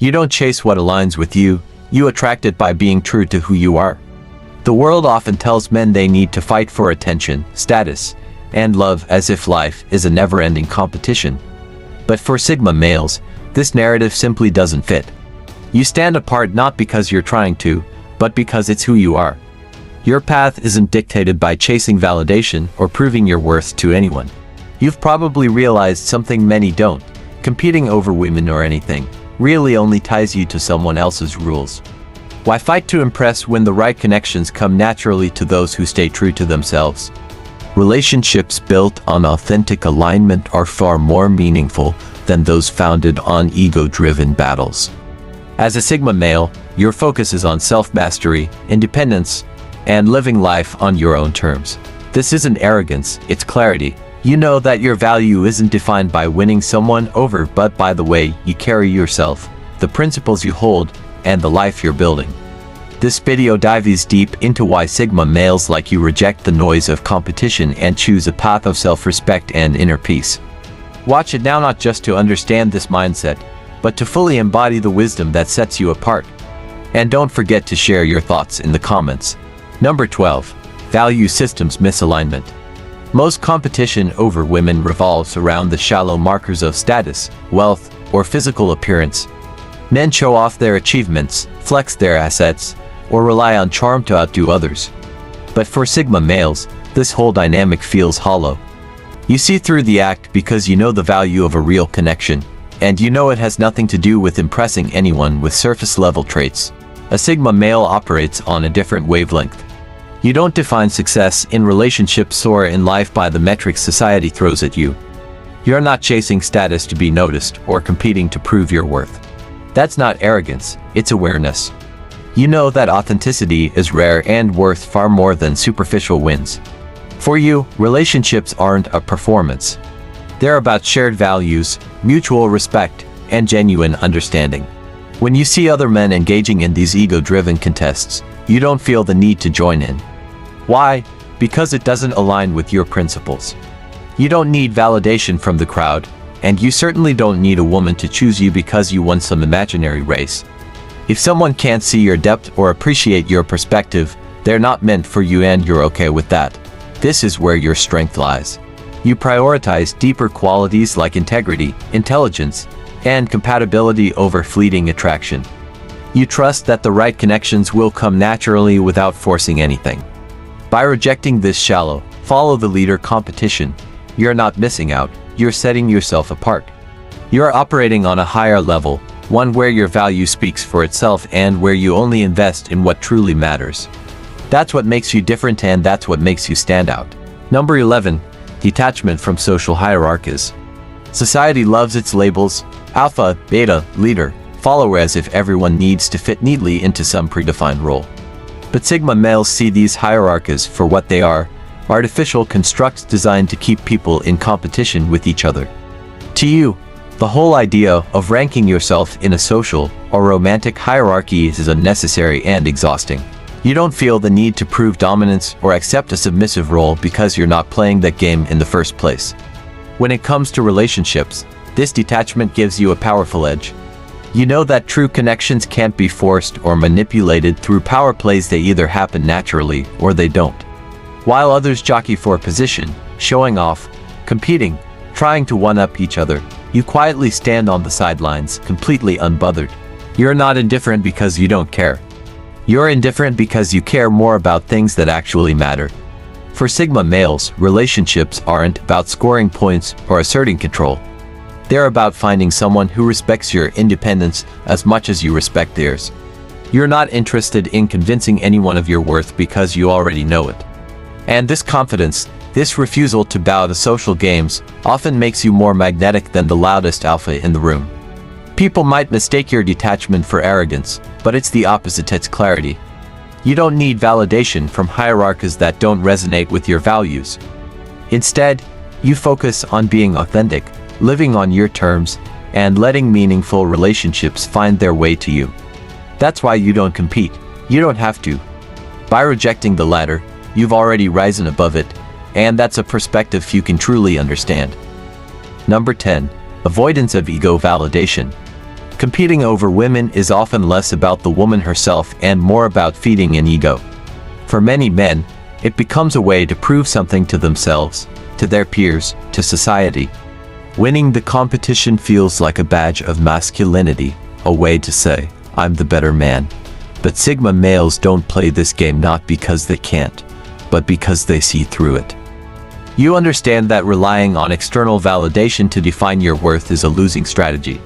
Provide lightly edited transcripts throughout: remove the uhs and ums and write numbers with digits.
You don't chase what aligns with you, you attract it by being true to who you are. The world often tells men they need to fight for attention, status, and love as if life is a never-ending competition. But for Sigma males, this narrative simply doesn't fit. You stand apart not because you're trying to, but because it's who you are. Your path isn't dictated by chasing validation or proving your worth to anyone. You've probably realized something many don't. Competing over women or anything really only ties you to someone else's rules. Why fight to impress when the right connections come naturally to those who stay true to themselves? Relationships built on authentic alignment are far more meaningful than those founded on ego-driven battles. As a Sigma male, your focus is on self-mastery, independence, and living life on your own terms. This isn't arrogance, it's clarity. You know that your value isn't defined by winning someone over but by the way you carry yourself, the principles you hold, and the life you're building. This video dives deep into why Sigma males like you reject the noise of competition and choose a path of self-respect and inner peace. Watch it now not just to understand this mindset, but to fully embody the wisdom that sets you apart. And don't forget to share your thoughts in the comments. Number 12. Value systems misalignment. Most competition over women revolves around the shallow markers of status, wealth, or physical appearance. Men show off their achievements, flex their assets, or rely on charm to outdo others. But for Sigma males, this whole dynamic feels hollow. You see through the act because you know the value of a real connection, and you know it has nothing to do with impressing anyone with surface-level traits. A Sigma male operates on a different wavelength. You don't define success in relationships or in life by the metrics society throws at you. You're not chasing status to be noticed or competing to prove your worth. That's not arrogance, it's awareness. You know that authenticity is rare and worth far more than superficial wins. For you, relationships aren't a performance. They're about shared values, mutual respect, and genuine understanding. When you see other men engaging in these ego-driven contests, you don't feel the need to join in. Why? Because it doesn't align with your principles. You don't need validation from the crowd, and you certainly don't need a woman to choose you because you won some imaginary race. If someone can't see your depth or appreciate your perspective, they're not meant for you and you're okay with that. This is where your strength lies. You prioritize deeper qualities like integrity, intelligence, and compatibility over fleeting attraction. You trust that the right connections will come naturally without forcing anything. By rejecting this shallow, follow-the-leader competition, you're not missing out, you're setting yourself apart. You're operating on a higher level, one where your value speaks for itself and where you only invest in what truly matters. That's what makes you different and that's what makes you stand out. Number 11. Detachment from social hierarchies. Society loves its labels: alpha, beta, leader, follower, as if everyone needs to fit neatly into some predefined role. But Sigma males see these hierarchies for what they are: artificial constructs designed to keep people in competition with each other. To you, the whole idea of ranking yourself in a social or romantic hierarchy is unnecessary and exhausting. You don't feel the need to prove dominance or accept a submissive role because you're not playing that game in the first place. When it comes to relationships, this detachment gives you a powerful edge. You know that true connections can't be forced or manipulated through power plays. They either happen naturally or they don't. While others jockey for position, showing off, competing, trying to one-up each other, you quietly stand on the sidelines, completely unbothered. You're not indifferent because you don't care. You're indifferent because you care more about things that actually matter. For Sigma males, relationships aren't about scoring points or asserting control. They're about finding someone who respects your independence as much as you respect theirs. You're not interested in convincing anyone of your worth because you already know it. And this confidence, this refusal to bow to social games, often makes you more magnetic than the loudest alpha in the room. People might mistake your detachment for arrogance, but it's the opposite. It's clarity. You don't need validation from hierarchies that don't resonate with your values. Instead, you focus on being authentic, living on your terms, and letting meaningful relationships find their way to you. That's why you don't compete. You don't have to. By rejecting the latter, you've already risen above it, and that's a perspective few can truly understand. Number 10. Avoidance of ego validation. Competing over women is often less about the woman herself and more about feeding an ego. For many men, it becomes a way to prove something to themselves, to their peers, to society. Winning the competition feels like a badge of masculinity, a way to say, I'm the better man. But Sigma males don't play this game not because they can't, but because they see through it. You understand that relying on external validation to define your worth is a losing strategy.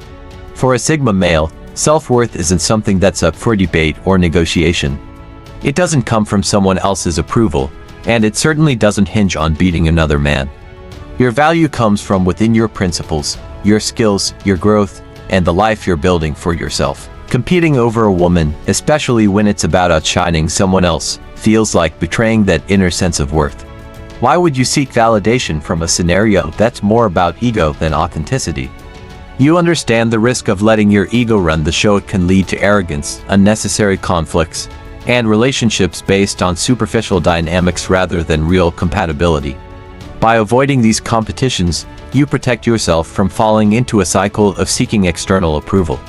For a Sigma male, self-worth isn't something that's up for debate or negotiation. It doesn't come from someone else's approval, and it certainly doesn't hinge on beating another man. Your value comes from within your principles, your skills, your growth, and the life you're building for yourself. Competing over a woman, especially when it's about outshining someone else, feels like betraying that inner sense of worth. Why would you seek validation from a scenario that's more about ego than authenticity? You understand the risk of letting your ego run the show. It can lead to arrogance, unnecessary conflicts, and relationships based on superficial dynamics rather than real compatibility. By avoiding these competitions, you protect yourself from falling into a cycle of seeking external approval.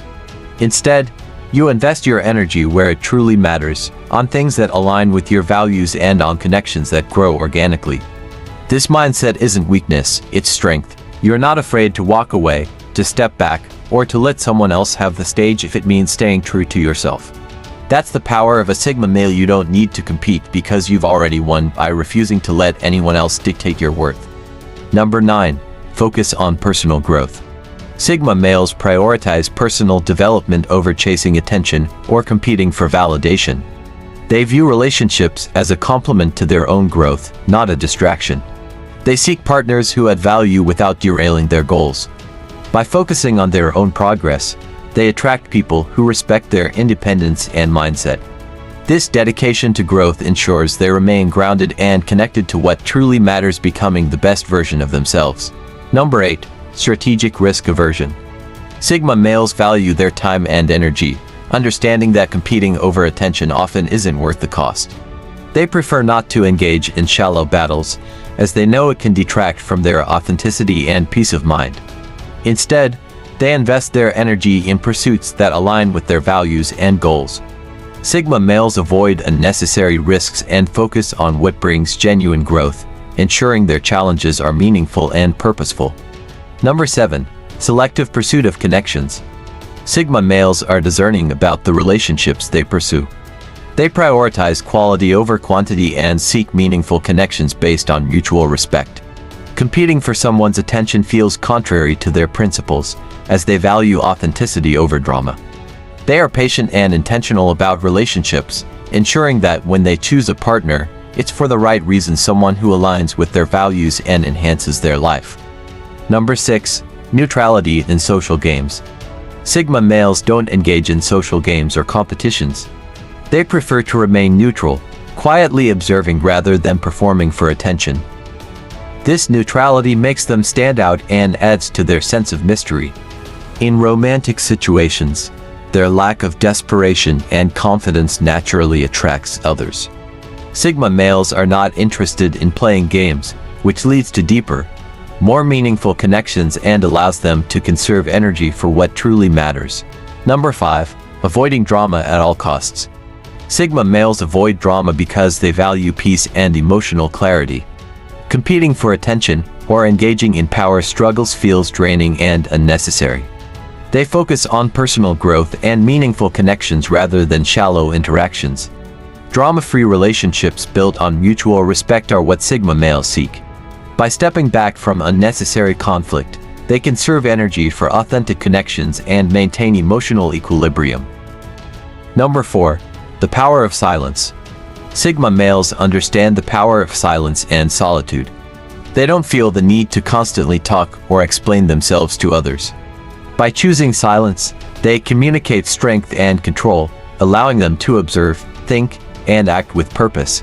Instead, you invest your energy where it truly matters, on things that align with your values and on connections that grow organically. This mindset isn't weakness, it's strength. You're not afraid to walk away, to step back, or to let someone else have the stage if it means staying true to yourself. That's the power of a Sigma male. You don't need to compete because you've already won by refusing to let anyone else dictate your worth. Number 9. Focus on personal growth. Sigma males prioritize personal development over chasing attention or competing for validation. They view relationships as a complement to their own growth, not a distraction. They seek partners who add value without derailing their goals. By focusing on their own progress, they attract people who respect their independence and mindset. This dedication to growth ensures they remain grounded and connected to what truly matters, becoming the best version of themselves. Number 8. Strategic risk aversion. Sigma males value their time and energy, understanding that competing over attention often isn't worth the cost. They prefer not to engage in shallow battles, as they know it can detract from their authenticity and peace of mind. Instead, they invest their energy in pursuits that align with their values and goals. Sigma males avoid unnecessary risks and focus on what brings genuine growth, ensuring their challenges are meaningful and purposeful. Number 7. Selective pursuit of connections. Sigma males are discerning about the relationships they pursue. They prioritize quality over quantity and seek meaningful connections based on mutual respect. Competing for someone's attention feels contrary to their principles, as they value authenticity over drama. They are patient and intentional about relationships, ensuring that when they choose a partner, it's for the right reason, someone who aligns with their values and enhances their life. Number 6. Neutrality in social games. Sigma males don't engage in social games or competitions. They prefer to remain neutral, quietly observing rather than performing for attention. This neutrality makes them stand out and adds to their sense of mystery. In romantic situations, their lack of desperation and confidence naturally attracts others. Sigma males are not interested in playing games, which leads to deeper, more meaningful connections and allows them to conserve energy for what truly matters. Number 5. Avoiding drama at all costs. Sigma males avoid drama because they value peace and emotional clarity. Competing for attention or engaging in power struggles feels draining and unnecessary. They focus on personal growth and meaningful connections rather than shallow interactions. Drama-free relationships built on mutual respect are what Sigma males seek. By stepping back from unnecessary conflict, they conserve energy for authentic connections and maintain emotional equilibrium. Number 4. The power of silence. Sigma males understand the power of silence and solitude. They don't feel the need to constantly talk or explain themselves to others. By choosing silence, they communicate strength and control, allowing them to observe, think, and act with purpose.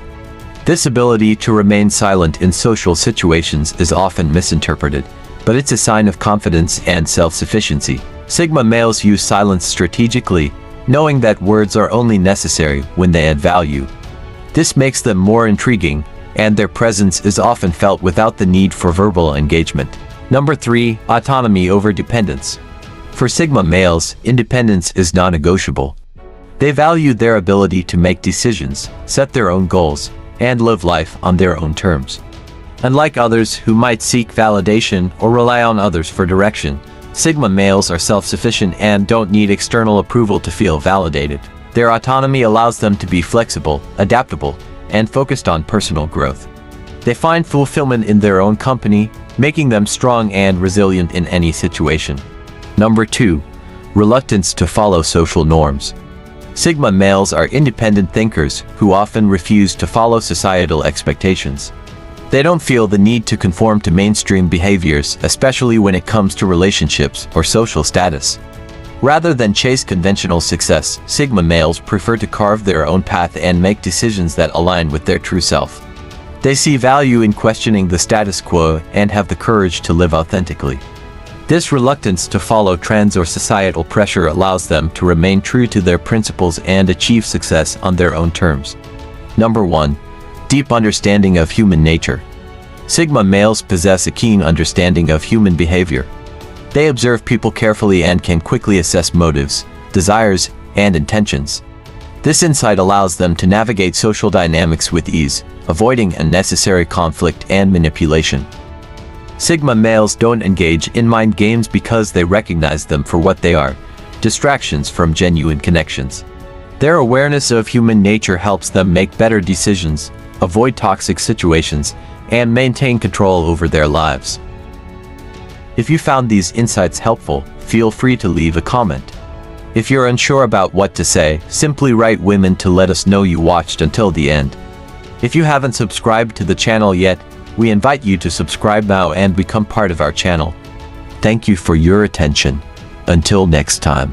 This ability to remain silent in social situations is often misinterpreted, but it's a sign of confidence and self-sufficiency. Sigma males use silence strategically, knowing that words are only necessary when they add value. This makes them more intriguing, and their presence is often felt without the need for verbal engagement. Number 3. Autonomy over dependence. For Sigma males, independence is non-negotiable. They value their ability to make decisions, set their own goals, and live life on their own terms. Unlike others who might seek validation or rely on others for direction, Sigma males are self-sufficient and don't need external approval to feel validated. Their autonomy allows them to be flexible, adaptable, and focused on personal growth. They find fulfillment in their own company, making them strong and resilient in any situation. Number 2. Reluctance to follow social norms. Sigma males are independent thinkers who often refuse to follow societal expectations. They don't feel the need to conform to mainstream behaviors, especially when it comes to relationships or social status. Rather than chase conventional success, Sigma males prefer to carve their own path and make decisions that align with their true self. They see value in questioning the status quo and have the courage to live authentically. This reluctance to follow trends or societal pressure allows them to remain true to their principles and achieve success on their own terms. Number 1. Deep understanding of human nature. Sigma males possess a keen understanding of human behavior. They observe people carefully and can quickly assess motives, desires, and intentions. This insight allows them to navigate social dynamics with ease, avoiding unnecessary conflict and manipulation. Sigma males don't engage in mind games because they recognize them for what they are, distractions from genuine connections. Their awareness of human nature helps them make better decisions, avoid toxic situations, and maintain control over their lives. If you found these insights helpful, feel free to leave a comment. If you're unsure about what to say, simply write "women" to let us know you watched until the end. If you haven't subscribed to the channel yet, we invite you to subscribe now and become part of our channel. Thank you for your attention. Until next time.